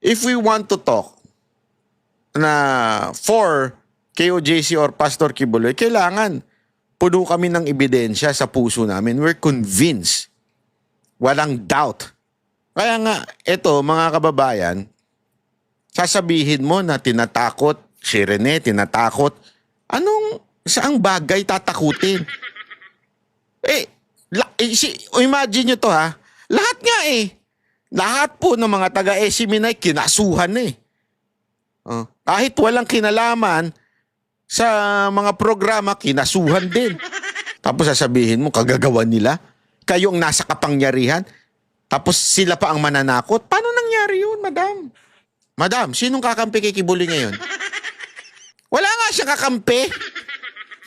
if we want to talk na for KOJC or Pastor Kibuloy, kailangan puno kami ng ebidensya sa puso namin. We're convinced. Walang doubt. Kaya nga, ito mga kababayan, sasabihin mo na tinatakot, si Rene tinatakot, saang bagay tatakutin? Imagine nyo to ha, lahat nga lahat po ng mga taga-Esiminay kinasuhan kahit walang kinalaman sa mga programa, kinasuhan din. Tapos sasabihin mo, kagagawan nila? Kayo ang nasa kapangyarihan? Tapos sila pa ang mananakot? Paano nangyari yun, madam? Madam, sinong kakampi kay Kibuloy ngayon? Wala nga siyang kakampi.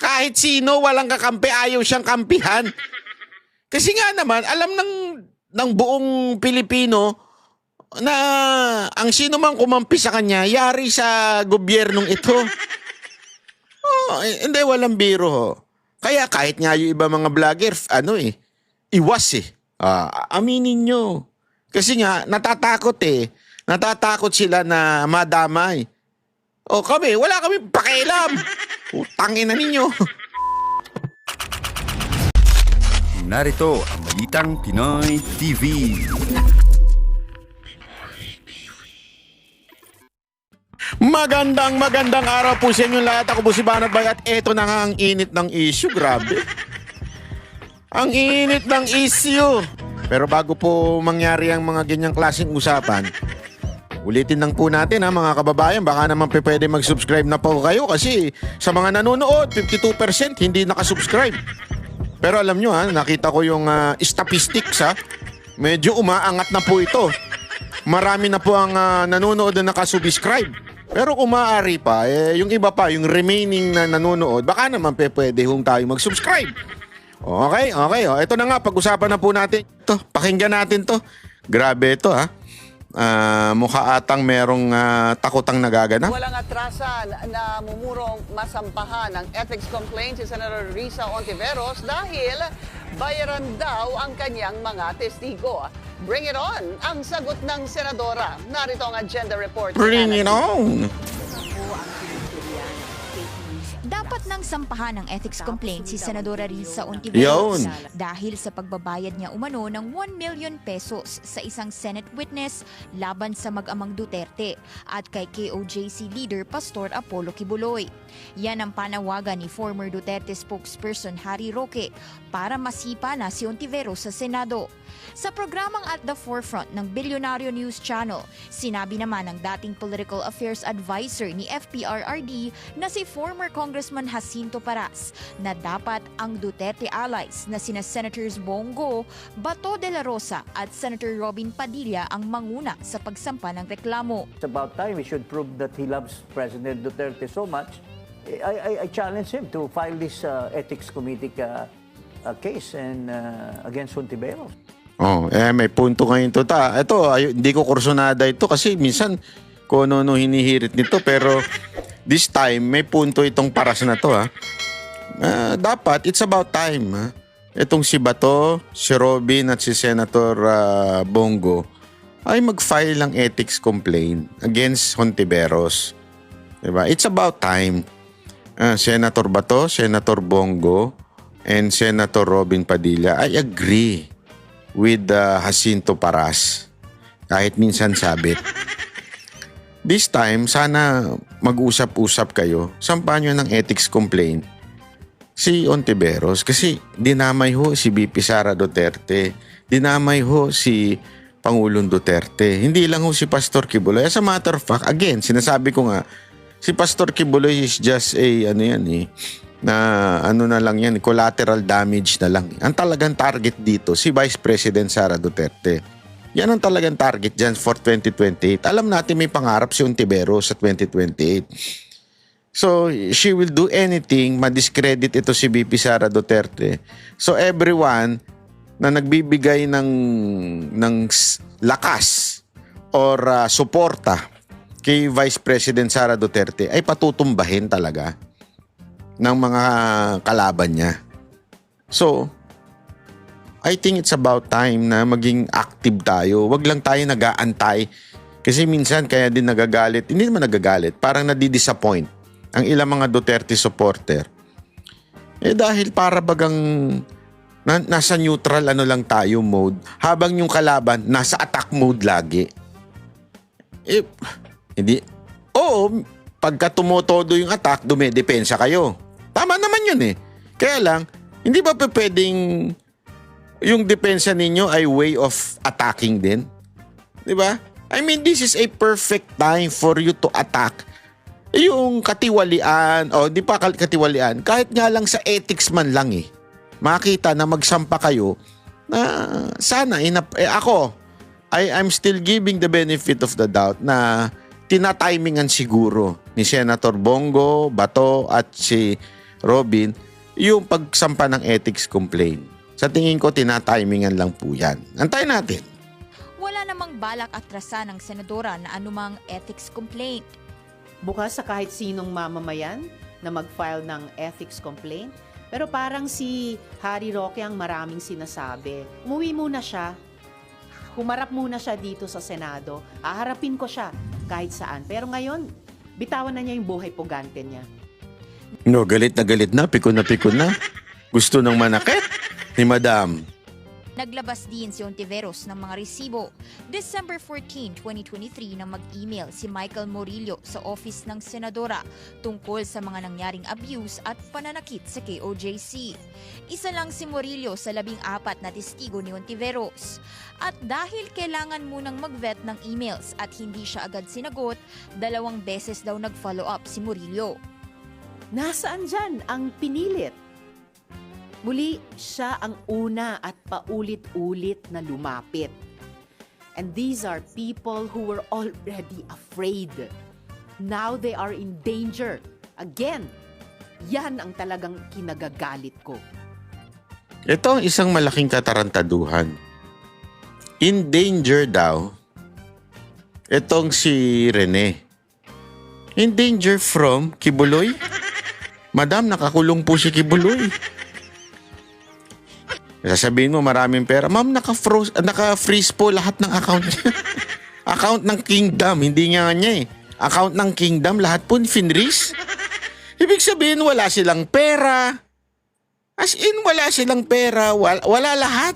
Kahit sino, walang kakampi, ayaw siyang kampihan. Kasi nga naman, alam ng buong Pilipino na ang sino man kumampi sa kanya, yari sa gobyernong ito. Hindi, walang biro ho. Kaya kahit nga yung iba mga vlogger, iwas aminin nyo. Kasi nga, natatakot Natatakot sila na madamay. Kami, wala kami pakialam. Utangin na ninyo. Narito ang Balitang Pinoy TV. Magandang araw po sa inyo lahat. Ako po si Banat Bay at eto na nga ang init ng issue. Grabe. Ang init ng issue. Pero bago po mangyari ang mga ganyang klaseng usapan, ulitin lang po natin mga kababayan, baka naman pwede mag-subscribe na po kayo kasi sa mga nanonood, 52% hindi nakasubscribe. Pero alam nyo nakita ko yung statistics medyo umaangat na po ito. Marami na po ang nanonood na nakasubscribe. Pero kung maaari pa, yung iba pa, yung remaining na nanonood, baka naman pwede tayo mag-subscribe. Okay. Ito na nga, pag-usapan na po natin. Ito, pakinggan natin to. Grabe ito mukha atang merong takotang nagaganap. Walang atrasan na mumurong masampahan ng ethics complaint si Senator Risa Ontiveros dahil bayaran daw ang kanyang mga testigo. Bring it on! Ang sagot ng senadora. Narito ang agenda report. Bring it on! Dapat nang sampahan ng ethics complaint si Senadora Risa Ontiveros dahil sa pagbabayad niya umano ng 1 million pesos sa isang Senate witness laban sa mag-amang Duterte at kay KOJC leader Pastor Apollo Kibuloy. Yan ang panawagan ni former Duterte spokesperson Harry Roque para masipa na si Ontiveros sa Senado. Sa programang At the Forefront ng Bilyonaryo News Channel, sinabi naman ng dating Political Affairs Advisor ni FPRRD na si former Congressman Jacinto Paras na dapat ang Duterte allies na sina Senators Bongo, Bato de la Rosa at Senator Robin Padilla ang manguna sa pagsampa ng reklamo. It's about time we should prove that he loves President Duterte so much. I challenge him to file this ethics committee case and against Ontiveros. May punto ngayon to Ito, hindi ko kursunada ito kasi minsan kung ano hinihirit nito pero this time may punto itong paras na to dapat it's about time itong si Bato, si Robin at si Senator Bongo ay mag-file ng ethics complaint against Ontiveros. Diba? It's about time. Senator Bato, Senator Bongo and Senator Robin Padilla, I agree with Jacinto Paras. Kahit minsan sabit. This time, sana mag-usap-usap kayo. Sampahan nyo ng ethics complaint si Ontiveros. Kasi dinamay ho si VP Sara Duterte. Dinamay ho si Pangulong Duterte. Hindi lang ho si Pastor Kibuloy. As a matter of fact, again, sinasabi ko nga, si Pastor Kibuloy is just collateral damage na lang. Ang talagang target dito, si Vice President Sara Duterte. Yan ang talagang target dyan for 2028. Alam natin may pangarap si Ontiveros sa 2028. So, she will do anything, ma-discredit ito si VP Sara Duterte. So, everyone na nagbibigay ng lakas or suporta kay Vice President Sara Duterte ay patutumbahin talaga ng mga kalaban niya. So, I think it's about time na maging active tayo. Wag lang tayo nag-aantay. Kasi minsan kaya din nagagalit, hindi naman nagagalit, parang nadidisappoint ang ilang mga Duterte supporter. Dahil para bagang nasa neutral lang tayo mode, habang yung kalaban nasa attack mode lagi. Hindi. Oo, pagka tumotodo yung attack, dumedepensa kayo. Tama naman yun eh. Kaya lang, hindi ba pwedeng yung depensa ninyo ay way of attacking din? Di ba? I mean, this is a perfect time for you to attack yung katiwalian, di pa katiwalian, kahit nga lang sa ethics man lang eh. Makita na magsampa kayo na sana, I'm still giving the benefit of the doubt na tinatimingan siguro ni Senator Bongo, Bato at si Robin yung pagsampa ng ethics complaint. Sa tingin ko, tinatimingan lang po yan. Antayin natin. Wala namang balak atrasan ng senadora na anumang ethics complaint. Bukas sa kahit sinong mamamayan na mag-file ng ethics complaint. Pero parang si Harry Roque ang maraming sinasabi. Umuwi muna siya. Humarap muna siya dito sa Senado. Haharapin ko siya kahit saan. Pero ngayon, bitawan na niya yung buhay pugante niya. No, galit na, pikon na. Gusto ng manakit ni Madam. Naglabas din si Ontiveros ng mga resibo. December 14, 2023 nang mag-email si Michael Murillo sa office ng senadora tungkol sa mga nangyaring abuse at pananakit sa KOJC. Isa lang si Murillo sa 14 na testigo ni Ontiveros. At dahil kailangan munang mag-vet ng emails at hindi siya agad sinagot, 2 beses daw nag-follow up si Murillo. Nasaan dyan ang pinilit? Muli, siya ang una at paulit-ulit na lumapit. And these are people who were already afraid. Now they are in danger. Again, yan ang talagang kinagagalit ko. Ito ang isang malaking katarantaduhan. In danger daw, itong si Rene. In danger from Kibuloy? Madam, nakakulong po si Kibuloy. Sasabihin mo maraming pera. Ma'am, naka-freeze po lahat ng account niya. Account ng Kingdom, hindi nga niya eh. Account ng Kingdom, lahat po finreeze. Ibig sabihin, wala silang pera. As in, wala silang pera. Wala lahat.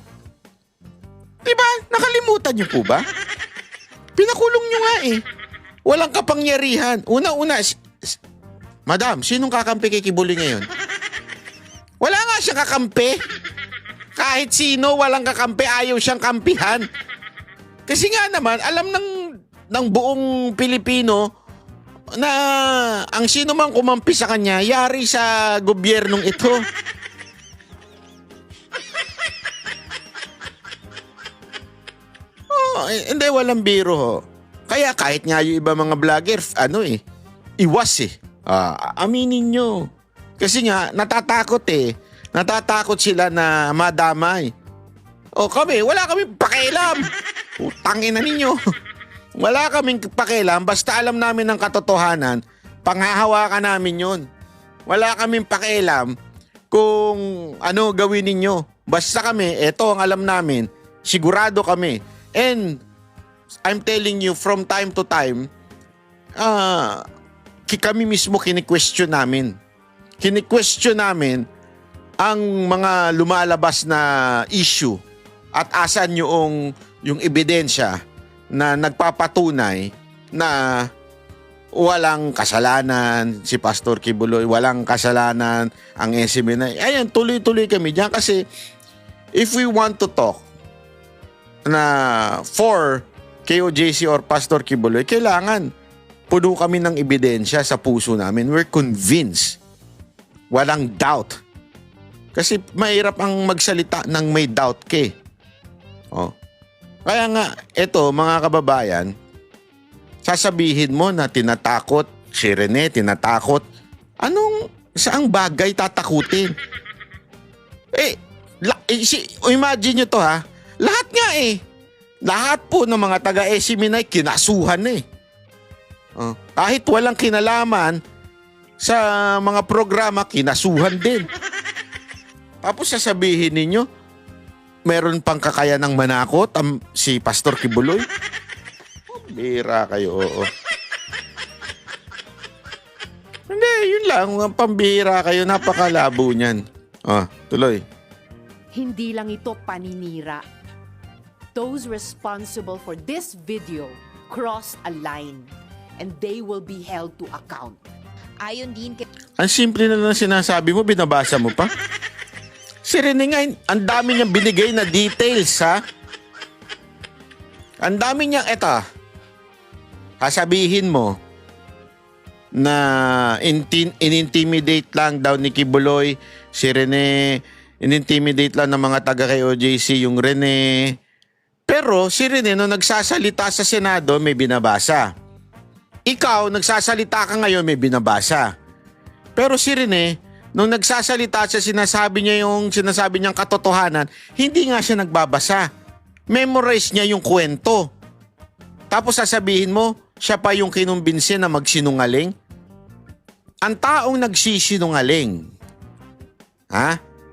Diba? Nakalimutan niyo po ba? Pinakulong niyo nga eh. Walang kapangyarihan. Una-una, Madam, sinong kakampi kay Kibuloy ngayon? Wala nga siyang kakampi. Kahit sino, walang kakampi, ayaw siyang kampihan. Kasi nga naman, alam ng buong Pilipino na ang sino mang kumampi sa kanya, yari sa gobyernong ito. Hindi, walang biro ho. Kaya kahit nga yung iba mga vlogger, iwas eh. Aminin nyo. Kasi nga, natatakot eh. Natatakot sila na madamay. Kami, wala kaming pakialam. Utangin na ninyo. Wala kaming pakialam. Basta alam namin ng katotohanan, panghahawakan namin yun. Wala kaming pakialam kung ano gawin ninyo. Basta kami, eto ang alam namin. Sigurado kami. And I'm telling you, from time to time, kami mismo kini-question namin. Kini-question namin ang mga lumalabas na issue at asan yung ebidensya na nagpapatunay na walang kasalanan si Pastor Kibuloy, walang kasalanan ang SMNI. Ayan, tuloy-tuloy kami diyan kasi if we want to talk na for KOJC or Pastor Kibuloy, kailangan puno kami ng ebidensya sa puso namin. We're convinced. Walang doubt. Kasi mahirap ang magsalita ng may doubt ka. Kaya nga, eto mga kababayan, sasabihin mo na tinatakot si Rene, tinatakot. Saang bagay tatakutin? Imagine nyo to ha. Lahat nga eh. Lahat po ng mga taga-SMNI kinasuhan eh. Kahit walang kinalaman sa mga programa, kinasuhan din. Tapos sasabihin ninyo, meron pang kakayanang manakot si Pastor Kibuloy? Bira kayo, oo. Hindi, yun lang. Ang pambihira kayo. Napakalabo niyan. Tuloy. Hindi lang ito paninira. Those responsible for this video crossed a line and they will be held to account. Ayon din kay Ang simple na lang sinasabi mo, binabasa mo pa. Si Rene nga, ang dami niyang binigay na details, ha? Ang dami niyang, sasabihin mo na in-intimidate lang daw ni Kibuloy, si Rene, in-intimidate lang ng mga taga kay OJC yung Rene. Pero si Rene, nung nagsasalita sa Senado, may binabasa. Ikaw, nagsasalita ka ngayon, may binabasa. Pero si Rene, nung nagsasalita siya, sinasabi niyang katotohanan, hindi nga siya nagbabasa. Memorize niya yung kwento. Tapos sasabihin mo, siya pa yung kinumbinsi na magsinungaling? Ang taong nagsisinungaling,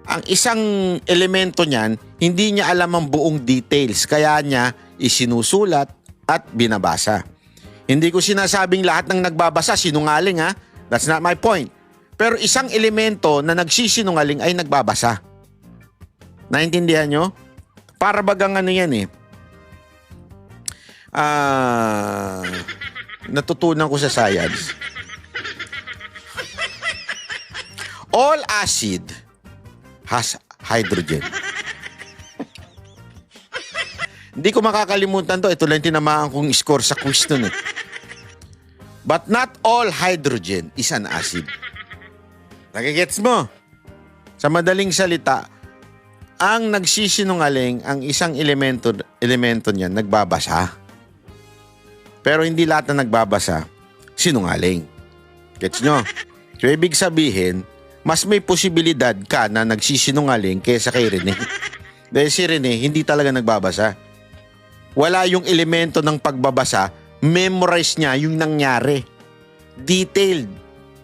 ang isang elemento niyan, hindi niya alam ang buong details. Kaya niya isinusulat at binabasa. Hindi ko sinasabing lahat ng nagbabasa sinungaling, ha? That's not my point. Pero isang elemento na nagsisinungaling ay nagbabasa. Naintindihan nyo? Para bagang ano yan eh. Natutunan ko sa science. All acid has hydrogen. Hindi ko makakalimutan to. Ito lang tinamaan kong score sa quiz nun eh. But not all hydrogen is an acid. Nagigets mo? Sa madaling salita, ang nagsisinungaling, ang isang elemento niyan, nagbabasa. Pero hindi lahat na nagbabasa, sinungaling. Gets nyo? So, ibig sabihin, mas may posibilidad ka na nagsisinungaling kaysa kay Rene. Dahil si Rene, hindi talaga nagbabasa. Wala yung elemento ng pagbabasa, memorize niya yung nangyari. Detailed.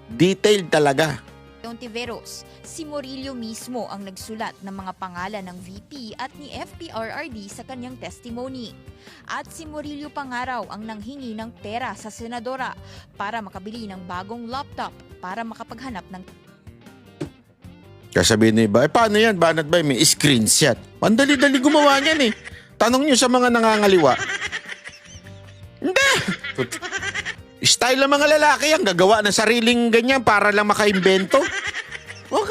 Detailed talaga. Ontiveros, si Murillo mismo ang nagsulat ng mga pangalan ng VP at ni FPRRD sa kanyang testimony. At si Murillo pa nga raw ang nanghingi ng pera sa senadora para makabili ng bagong laptop para makapaghanap ng Kasabihin na iba, paano yan? Banat ba? May screenshot. Ang dali-dali gumawa niyan eh. Tanong nyo sa mga nangangaliwa. Hindi! Style ng mga lalaki ang gagawa ng sariling ganyan para lang makaimbento. Wag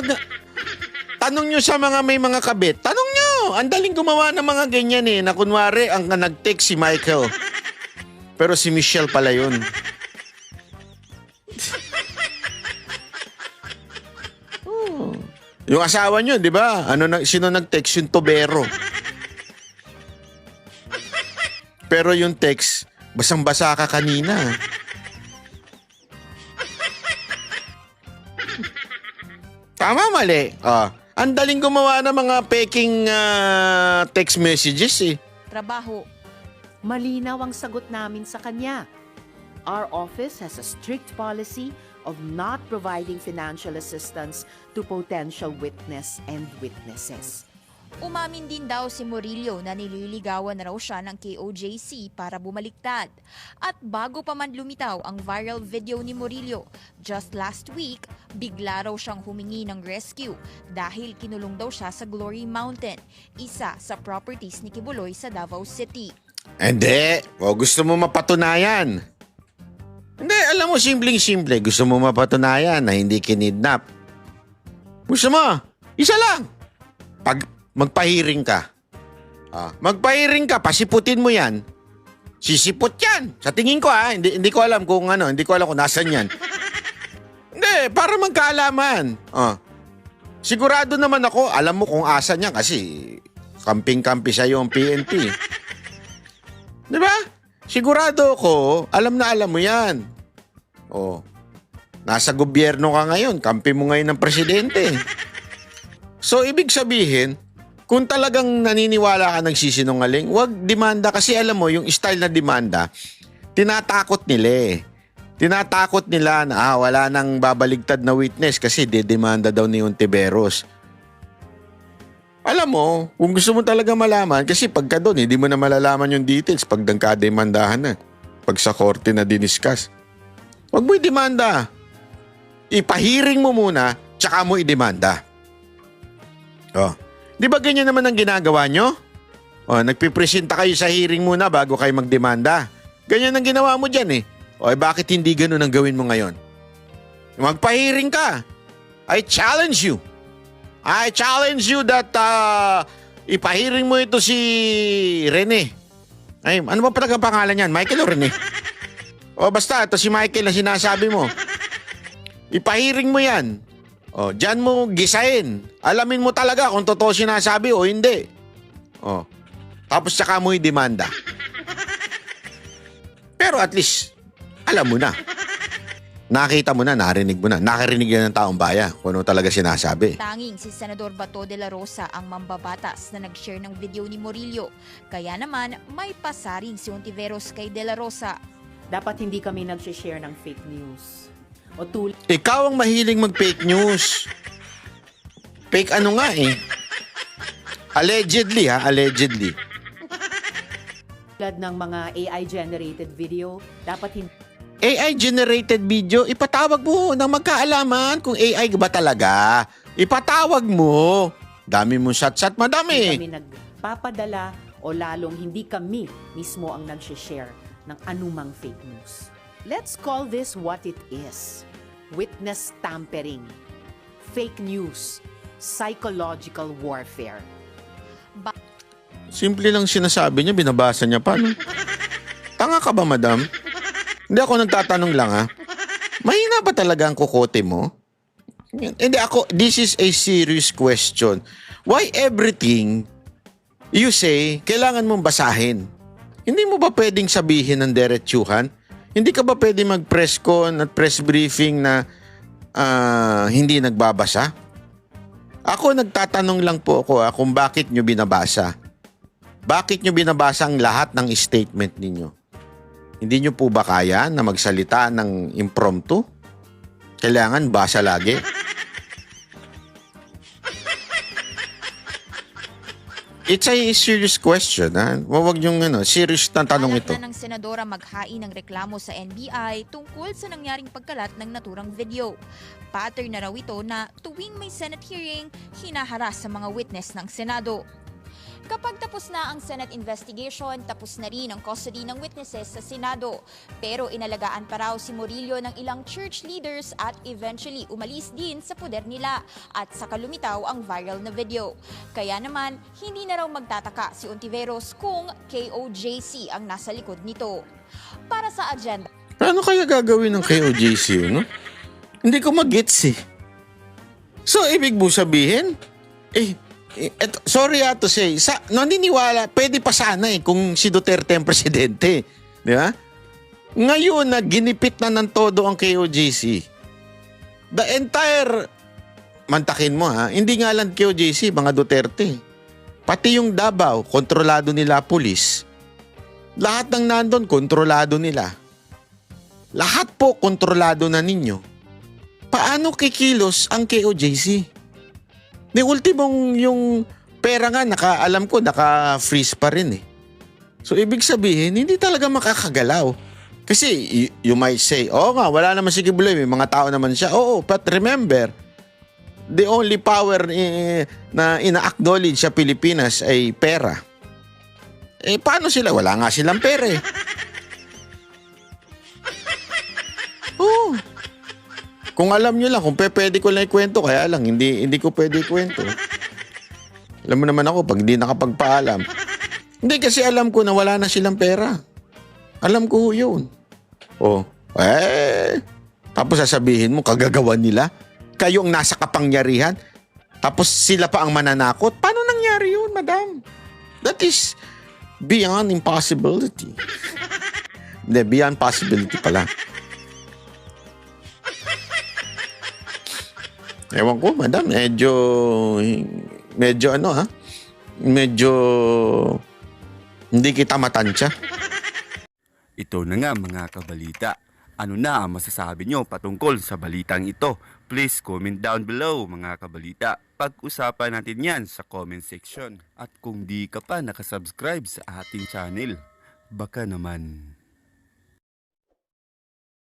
na. Tanong nyo sa mga may mga kabit. Tanong nyo! Ang daling gumawa ng mga ganyan eh. Na kunwari, ang nag-text si Michael. Pero si Michelle pala yun. Yung asawa nyo, di ba? Sino nag-text? Yung tubero. Pero yung text, basang-basa ka kanina. Tama, mali. Ang daling gumawa ng mga peking text messages eh. trabaho. Malinaw ang sagot namin sa kanya. Our office has a strict policy of not providing financial assistance to potential witness and witnesses. Umamin din daw si Murillo na nililigawan na raw siya ng KOJC para bumaliktad. At bago pa man lumitaw ang viral video ni Murillo, just last week, bigla raw siyang humingi ng rescue dahil kinulong daw siya sa Glory Mountain, isa sa properties ni Kibuloy sa Davao City. Hindi. O gusto mo mapatunayan. Hindi, alam mo, simpleng-simple. Gusto mo mapatunayan na hindi kinidnap. Gusto mo? Isa lang. Pag magpahiring ka. Magpahiring ka, pasiputin mo yan. Sisipot yan. Sa tingin ko hindi ko alam kung hindi ko alam kung nasan yan. Hindi, para magkaalaman. Sigurado naman ako, alam mo kung asan yan kasi kamping-kampi sa'yo ang PNP. Di ba? Sigurado ko, alam na alam mo yan. Nasa gobyerno ka ngayon, kampi mo ngayon ng presidente. So, ibig sabihin, kung talagang naniniwala ka nagsisinungaling, wag demanda kasi alam mo, yung style na demanda, tinatakot nila eh. Tinatakot nila na wala nang babaligtad na witness kasi dedemanda daw ni Ontiveros. Alam mo, kung gusto mo talaga malaman, kasi pagka doon, hindi mo na malalaman yung details pag nagkademandahan na. Pag sa korte na diniscuss. Huwag mo idemanda. Ipahiring mo muna, tsaka mo idemanda. Oh. Di ba ganyan naman ang ginagawa nyo? Oh, nagpipresenta kayo sa hearing muna bago kayo magdemanda. Ganyan ang ginawa mo dyan eh. O bakit hindi ganun ang gawin mo ngayon? Magpahiring ka. I challenge you that ipahiring mo ito si Rene. Ay, ano ba pala ang pangalan niyan? Michael o Rene? O basta, ito si Michael na sinasabi mo. Ipahiring mo yan. O, dyan mo gisain. Alamin mo talaga kung totoo sinasabi o hindi. O, tapos saka mo i-demanda. Pero at least, alam mo na. Nakita mo na, narinig mo na. Nakarinig na ng taong bayan kung ano talaga sinasabi. Tanging si Senador Bato de la Rosa ang mambabatas na nag-share ng video ni Murillo. Kaya naman, may pasaring si Ontiveros kay de la Rosa. Dapat hindi kami nag-share ng fake news. O tulad Ikaw ang mahiling mag-fake news. Fake ano nga eh. Allegedly. ng mga AI-generated video, dapat hindi AI-generated video, ipatawag mo ng magkaalaman kung AI ba talaga. Ipatawag mo. Dami mong shot-shot, madami. kami nagpapadala o lalong hindi kami mismo ang nag-share ng anumang fake news. Let's call this what it is. Witness tampering, fake news, psychological warfare. Simple lang sinasabi niya, binabasa niya pa. No? Tanga ka ba, madam? Hindi ako nagtatanong lang ha. Mahina ba talaga ang kukote mo? Hindi ako, this is a serious question. Why everything you say, kailangan mong basahin? Hindi mo ba pwedeng sabihin ng diretsuhan? Hindi ka ba pwede mag-press con at press briefing na hindi nagbabasa? Ako nagtatanong lang po ako kung bakit nyo binabasa. Bakit nyo binabasa ang lahat ng statement ninyo? Hindi nyo po ba kaya na magsalita ng impromptu? Kailangan basa lagi? It's a serious question. Ha? Huwag yung serious na tanong ito. Alak na ng senadora maghain ng reklamo sa NBI tungkol sa nangyaring pagkalat ng naturang video. Pattern na raw ito na tuwing may Senate hearing, hinaharas sa mga witness ng Senado. Kapag tapos na ang Senate investigation, tapos na rin ang custody ng witnesses sa Senado. Pero inalagaan pa raw si Murillo ng ilang church leaders at eventually umalis din sa poder nila at saka lumitaw ang viral na video. Kaya naman, hindi na raw magtataka si Ontiveros kung KOJC ang nasa likod nito. Para sa agenda, Paano kaya gagawin ng KOJC, no? Hindi ko mag-gets eh. So, ibig mo sabihin, sorry to say, naniniwala, pwede pa sana kung si Duterte ang presidente. Di ba? Ngayon na ginipit na ng todo ang KOJC. The entire, mantakin mo ha, hindi nga lang KOJC, mga Duterte. Pati yung Davao, kontrolado nila pulis. Lahat ng nandun, kontrolado nila. Lahat po, kontrolado na ninyo. Paano kikilos ang KOJC? Di ultimong yung pera nga, alam ko, naka-freeze pa rin eh. So, ibig sabihin, hindi talaga makakagalaw. Kasi, you might say, nga, wala naman si Kibuloy, may mga tao naman siya. Oo, but remember, the only power na ina-acknowledge sa Pilipinas ay pera. Paano sila? Wala nga silang pera eh. Oo. Kung alam nyo lang, kung pwede ko lang ikwento, kaya lang, hindi ko pwede ikwento. Alam mo naman ako, pag hindi nakapagpaalam. Hindi, kasi alam ko na wala na silang pera. Alam ko yun. Tapos sasabihin mo, kagagawan nila. Kayo ang nasa kapangyarihan. Tapos sila pa ang mananakot. Paano nangyari yun, madam? That is beyond impossibility. Hindi, beyond possibility pala. Ewan ko, madam, medyo hindi kita matansya. Ito na nga mga kabalita. Ano na ang masasabi nyo patungkol sa balitang ito? Please comment down below mga kabalita. Pag-usapan natin yan sa comment section. At kung di ka pa nakasubscribe sa ating channel, baka naman